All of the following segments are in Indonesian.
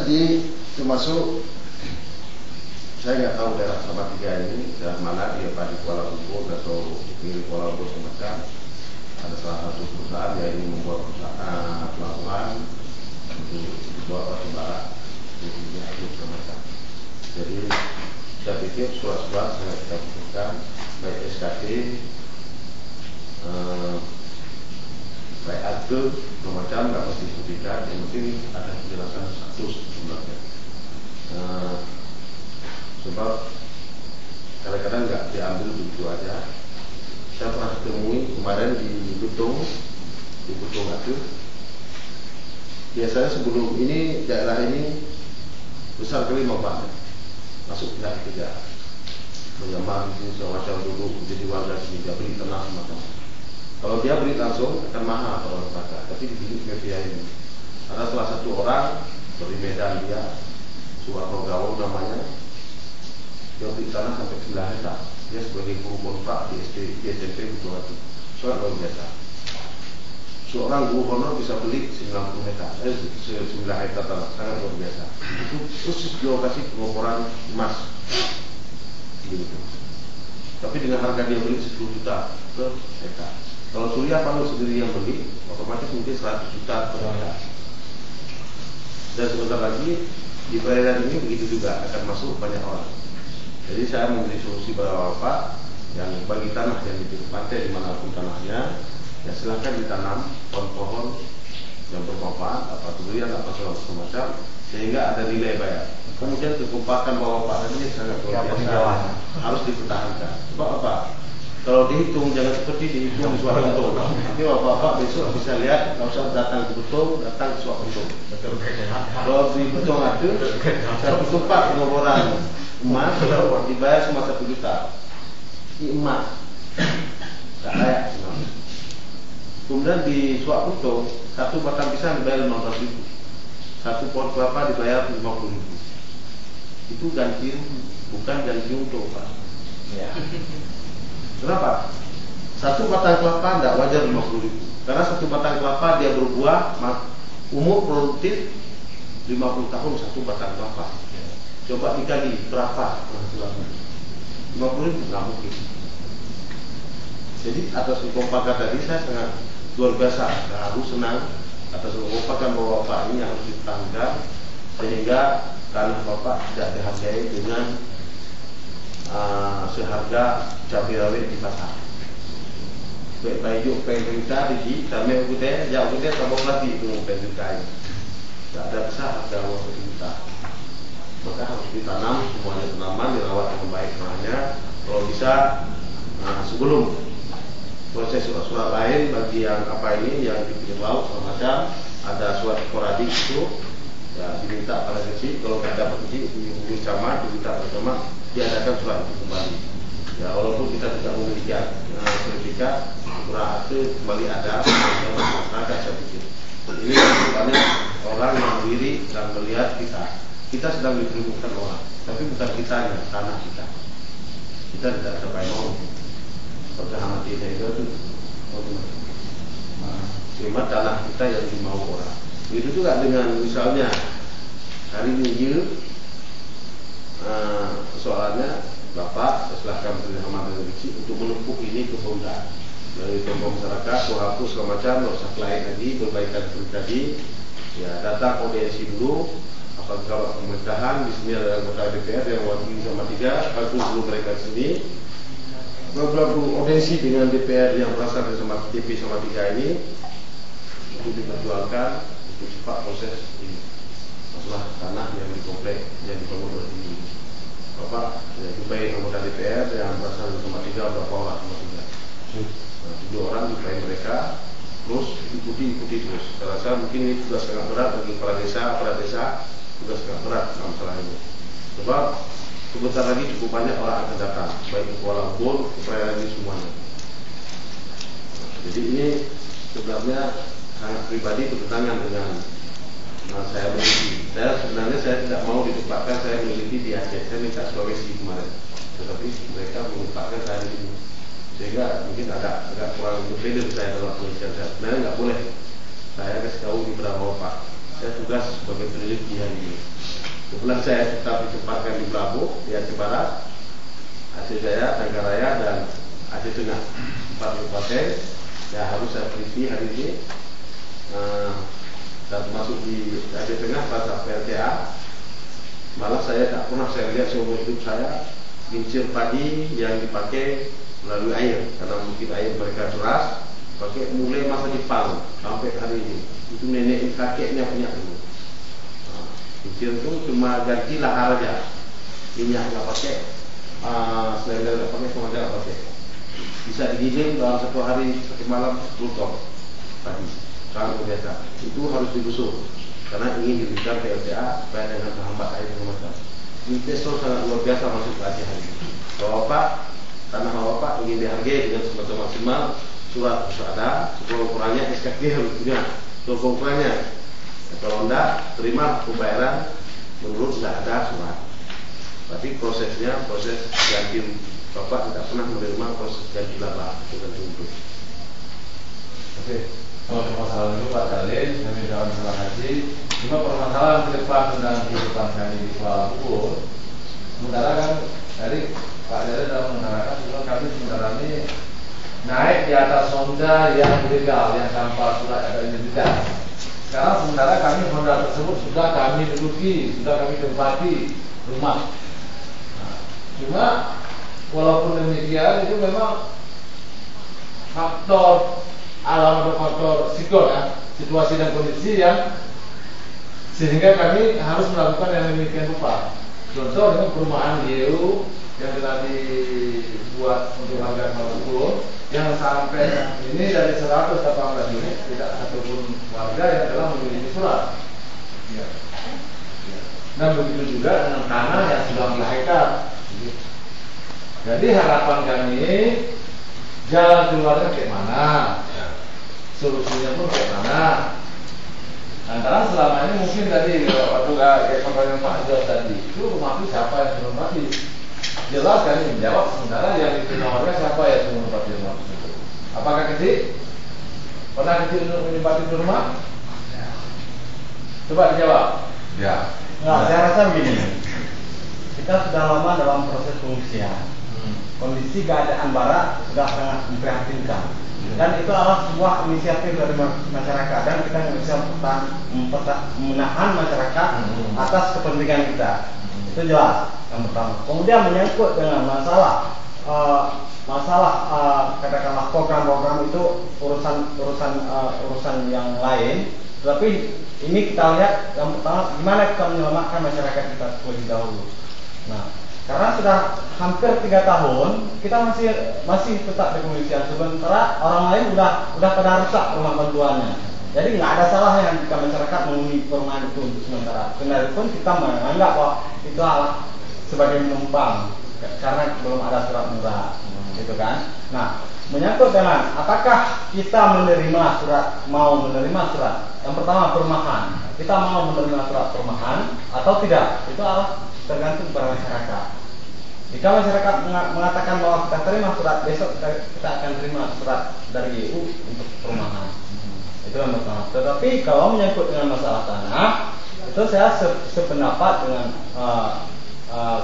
Nanti termasuk saya nggak tahu daerah Salatiga ini daerah mana, dia di Kuala Lumpur atau di Kuala Lumpur semacam. Ada salah satu perusahaan yang ini membuat perusahaan pelabuhan untuk dibuat batu bara, jadi semacam. Jadi saya pikir surat-surat sangat kita butuhkan, baik SKT, baik akte, semacam nggak mesti sertifikat, yang penting ada penjelasan status sebenarnya. Sebab kadang-kadang nggak diambil begitu aja. Saya pernah temui kemarin di Butung itu. Biasanya sebelum ini daerah ini besar kali manfaatnya, masuk pihak ketiga, menyamar di sini semacam dulu jadi warga sini, dia beli tanah semacam. Kalau dia beli langsung akan mahal kalau masyarakat, tapi dibeli media ini. Ada salah satu orang dari Medan, dia Suwarno Gawon namanya, dia beli tanah sampai 9 hektar. Dia sebagai guru kontrak di SMP Butung Atu. Soal luar biasa. Seorang guru honor bisa beli 90 hektar, 9 hektar tanah, sangat luar biasa. Itu khusus lokasi pengoboran emas. Gitu. Tapi dengan harga dia beli 10 juta per hektar. Kalau Surya Paloh sendiri yang beli, otomatis mungkin 100 juta per hektar. Dan sebentar lagi di perairan ini begitu juga akan masuk banyak orang. Jadi saya memberi solusi pada Bapak yang bagi tanah yang di pinggir pantai dimanapun tanahnya, ya silahkan ditanam pohon-pohon yang bermanfaat, apa durian, apa semacam, sehingga ada nilai bayar. Kemudian kekompakan Bapak ini sangat luar biasa, harus dipertahankan. Sebab apa? Kalau dihitung jangan seperti dihitung di suara Butung. Nanti Bapak besok bisa lihat, nggak usah datang ke Butung, datang ke suara Butung. Kalau di Butung ada satu tempat pengoboran emas dibayar cuma 1 juta. Ini emas, tak layak sebenarnya. Kemudian di Suak Butung, satu batang pisang dibayar 15.000, satu pohon kelapa dibayar 50.000. Itu ganti, bukan ganti untung, Pak. Ya. Kenapa? Satu batang kelapa tidak wajar 50.000, karena satu batang kelapa dia berbuah, umur produktif 50 tahun satu batang kelapa. Coba dikali berapa penghasilannya? 50.000 nggak mungkin. Jadi atas kekompakan tadi saya sangat luar biasa, harus senang atas kekompakan bahwa Bapak ini harus ditanggung, sehingga tanah Bapak tidak dihargai dengan seharga cabai rawit di pasar. Baik baik penjuta di kami ukute, jauh ukute tambah lagi itu penjuta. Tidak ada besar harga uang penjuta. Maka harus ditanam semuanya tanaman, dirawat dengan baik tanahnya. Kalau bisa sebelum proses surat-surat lain bagi yang apa ini yang di pinggir laut semacam ada surat sporadik itu ya diminta pada kecil, kalau tidak dapat kecil dihubungi camat, diminta pada camat diadakan surat itu kembali. Ya walaupun kita tidak memiliki sertifikat, surat itu kembali ada masyarakat saya pikir. Ini sebenarnya orang yang berdiri dan melihat kita sedang diperlukan orang, tapi bukan kita yang tanah kita. Kita tidak sampai mau pertahanan kita itu cuma tanah kita yang dimau orang. Begitu juga dengan misalnya hari Minggu, soalnya Bapak silahkan bersama dengan kecil untuk menempuh ini ke Pemda dari kelompok masyarakat, hapus semacam, nggak usah lain lagi, perbaikan seperti tadi. Ya datang audiensi dulu. Kalau pemerintahan di sini ada anggota DPR yang wakil sama 3, bagus dulu mereka di sini. Berlaku audiensi dengan DPR yang berasal dari sama TV sama 3 ini untuk diperjuangkan untuk cepat proses ini. Masalah tanah yang di komplek yang dibangun oleh ini. Bapak ya, jumpai anggota DPR yang berasal dari sama 3 berapa orang sama 3. 7 orang jumpai mereka. Terus ikuti terus. Saya rasa mungkin ini tugas sangat berat bagi kepala desa, tugas sangat berat dalam masalah ini. Sebab sebentar lagi cukup banyak orang akan datang, baik di Kuala Lumpur, ke perairan ini semuanya. Jadi ini sebenarnya sangat pribadi bertentangan dengan saya meneliti. Sebenarnya saya tidak mau ditempatkan saya meneliti di Aceh. Saya minta Sulawesi kemarin, tetapi mereka menempatkan saya di sini. Sehingga mungkin agak kurang berbeda saya dalam penelitian saya. Sebenarnya nggak boleh saya kasih tahu di beberapa Bapak. saya tugas sebagai peneliti hari ini. Kebetulan saya tetap ditempatkan di Belabu, di Aceh Barat, Aceh Jaya, Tanggaraya, dan Aceh Tengah. 4 kabupaten yang harus saya teliti hari ini. Dan termasuk di Aceh Tengah pada PLTA. Malah saya tak pernah saya lihat seumur hidup saya kincir padi yang dipakai melalui air, karena mungkin air mereka deras, pakai mulai masa Jepang sampai hari ini. Itu nenek kakeknya punya dulu. Kincir itu cuma ganti lahar aja, minyak nggak pakai, selender nggak pakai, semua nggak pakai. Bisa digiling dalam 1 hari 1 malam 10 ton padi. Sangat biasa. Itu harus digusur karena ingin diberikan PLTA supaya dengan menghambat air kemasan. Investor sangat luar biasa masuk ke Aceh hari ini. Kalau Bapak, tanah Bapak ingin dihargai dengan semacam maksimal, surat harus ada, sekolah ukurannya, SKT harus punya, sekolah ukurannya. Kalau enggak, terima pembayaran menurut tidak ada surat. Tapi prosesnya, proses ganti Bapak tidak pernah menerima proses ganti laba dengan untuk. Oke. Kalau permasalahan itu Pak Dalil, kami jawab terima kasih. Cuma permasalahan ke depan tentang kehidupan kami di Kuala Lumpur, sementara kan tadi Pak Dalil telah mengatakan bahwa kami sebenarnya ini naik di atas Honda yang ilegal, yang tanpa surat ada identitas. Sekarang sementara kami Honda tersebut sudah kami duduki, sudah kami tempati rumah. Nah, cuma walaupun demikian itu memang faktor alam atau faktor situasi dan kondisi yang sehingga kami harus melakukan yang demikian rupa. Contoh dengan perumahan YU yang telah dibuat untuk warga Kuala Lumpur yang sampai ini dari 118 unit tidak satupun warga yang telah memiliki surat. Ya. Dan begitu juga dengan tanah yang sudah melahirkan. Jadi harapan kami jalan keluarnya kayak mana? Solusinya pun kayak mana? Antara selama ini mungkin tadi waktu pertanyaan Pak Jos tadi itu rumah itu siapa yang menempati? Jelas kami menjawab, sementara yang diterima siapa yang menempati rumah tersebut? Apakah kecil? Pernah kecil untuk menempati rumah? Ya. Coba dijawab. Ya. Nah, saya rasa begini. Kita sudah lama dalam proses pengungsian. Kondisi keadaan barat sudah sangat memprihatinkan. Dan itu adalah sebuah inisiatif dari masyarakat, dan kita bisa menahan masyarakat atas kepentingan kita. Itu jelas yang pertama. Kemudian menyangkut dengan masalah katakanlah program-program itu urusan yang lain. Tapi ini kita lihat yang pertama, gimana kita menyelamatkan masyarakat kita terlebih dahulu. Nah, karena sudah hampir 3 tahun kita masih tetap di pengungsian, sementara orang lain udah pada rusak rumah bantuannya. Jadi nggak ada salahnya jika masyarakat menghuni perumahan itu untuk sementara. Kendaripun kita menganggap bahwa itu adalah sebagai penumpang karena belum ada surat murah, gitu kan. Nah, menyangkut dengan apakah kita mau menerima surat. Yang pertama, perumahan. Kita mau menerima surat perumahan atau tidak? Itu adalah tergantung pada masyarakat. Jika masyarakat mengatakan bahwa kita terima surat, besok kita akan terima surat dari EU untuk perumahan. Itu yang pertama. Tetapi kalau menyangkut dengan masalah tanah, itu saya sependapat dengan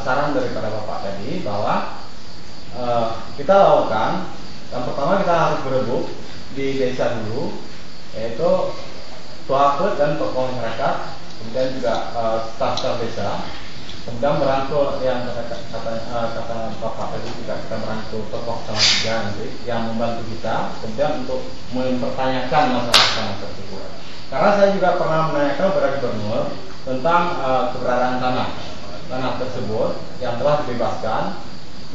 saran daripada Bapak tadi bahwa kita lakukan. Yang pertama kita harus berebut di desa dulu, yaitu tokoh dan tokoh masyarakat, kemudian juga staf-staf desa. Kemudian merangkul yang kata Bapak tadi juga kita merangkul tokoh sama tiga nanti yang membantu kita, kemudian untuk mempertanyakan masalah tanah tersebut. Karena saya juga pernah menanyakan kepada gubernur tentang keberadaan tanah tersebut yang telah dibebaskan,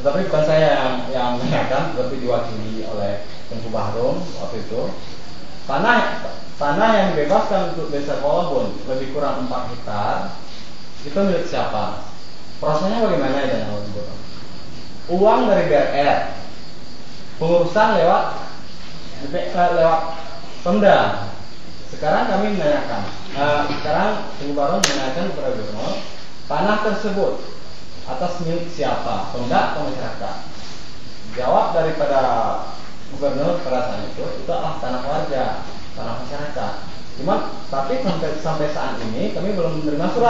tetapi bukan saya yang menanyakan, tetapi diwakili oleh Tengku Bahrum waktu itu. Tanah yang dibebaskan untuk desa Kuala Lumpur lebih kurang 4 hektar. Itu milik siapa? Prosesnya bagaimana ya? Uang dari BRR, pengurusan lewat Pemda. Sekarang kami menanyakan, sekarang Tengku Bahrum menanyakan kepada gubernur, tanah tersebut atas milik siapa? Pemda atau masyarakat? Jawab daripada gubernur pada saat itu adalah tanah warga, tanah masyarakat. Cuman tapi sampai saat ini kami belum menerima surat.